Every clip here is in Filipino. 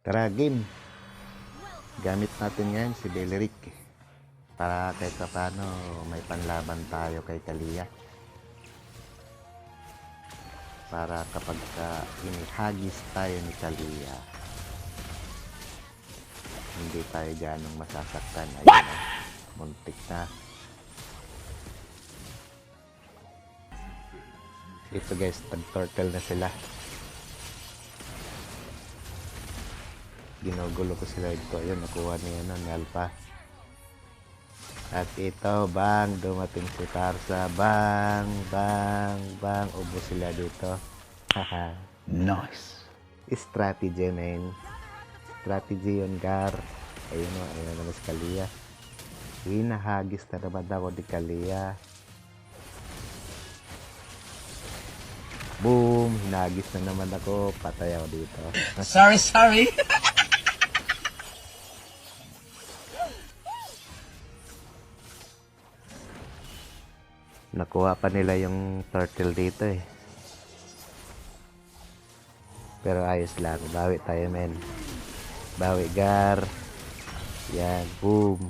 Tara, game. Gamit natin ngayon si Beleric. Para kahit paano may panlaban tayo kay Kalia. Para kapag inihagis tayo ni Kalia, hindi tayo ganong masasaktan. Ayun na, muntik na. Ito guys, tag-turtle na sila. Ginugulo ko sila ito. Ayun, nakuha niya ni Alpha. At ito, bang, dumating si Tarsa. Bang, bang, bang. Ubos sila dito. Haha. Nice. Strategy, man. Strategy yun, Gar. Ayun o, ayun naman si Kalia. Hinahagis na naman ako di Kalia. Boom! Hinagis na naman ako. Patay ako dito. Sorry. Nakuha pa nila yung turtle dito eh. Pero ayos lang. Bawi tayo, men. Bawi, Gar. Yan. Boom.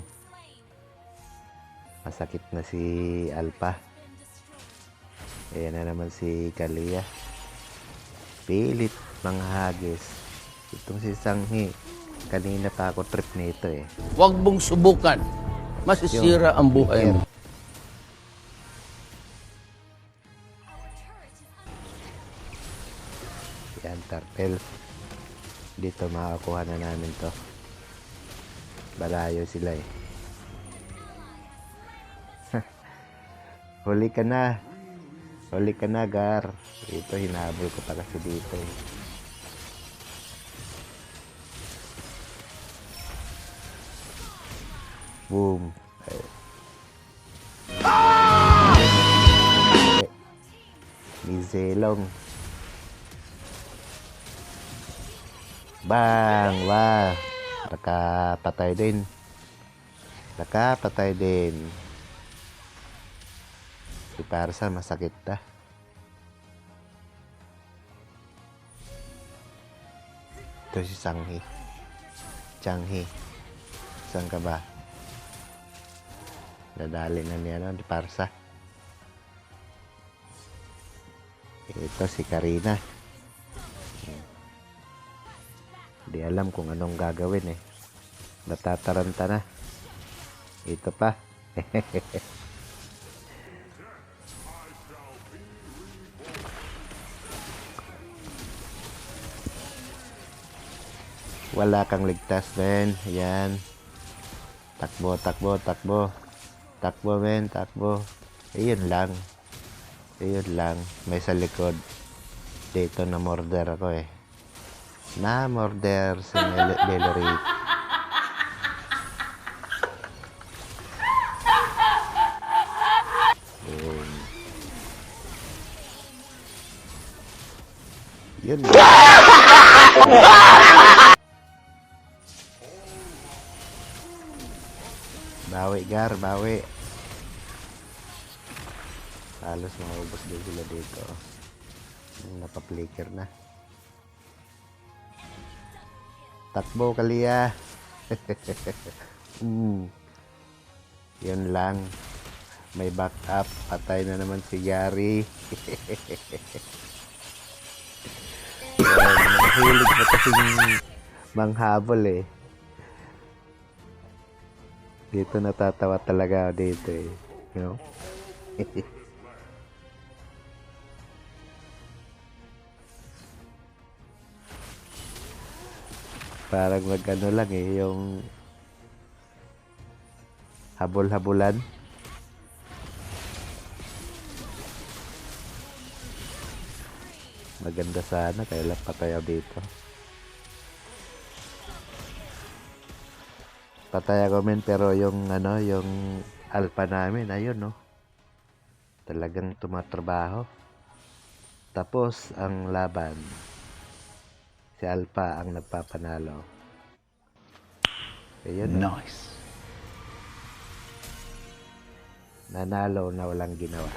Masakit na si Alpha. Ayan na naman si Kalia. Pilit manghagis. Itong si Sanghi. Kanina pa ako trip nito eh. Huwag mong subukan. Masisira ang buhay mo. Yan, turtle. Dito makakuha na namin to. Balayo sila eh. Huli ka na. Huli ka na, Gar. Ito, hinabol ko pa kasi dito eh. Boom. Mizelong. Bang! Wah! Nakapatay din. Nakapatay din. Si Parsa masakit na. Ito si Sanghi. Changhi. Saan ka ba? Nadali na niya no, di Parsa. Ito si Karina. Di alam kung anong gagawin eh. Natataranta na. Ito pa. Wala kang ligtas, men. Ayan. Takbo, takbo, takbo. Takbo, men. Takbo. Ayun lang. Ayun lang. May sa likod. Dito na murder ako eh. Na murder si Beleric. Boom. Yun. Bawi, Gar, bawi. Halos maubos din sila dito. Napaplikir na. Takbo, Kalia. Yun lang. May backup. Patay na naman si Gary. Mahilig pa kasing manghabol eh. Dito natatawa talaga dito eh. You know? Parang magano lang eh, yung habol-habulan. Maganda sana, kaya lang patay ako dito. Patay ako men, pero yung ano, yung Alpha namin, ayun no. Talagang tumatrabaho. Tapos ang laban, si Alpha ang nagpapanalo. Ayun no. Nice. Nanalo na walang ginawa.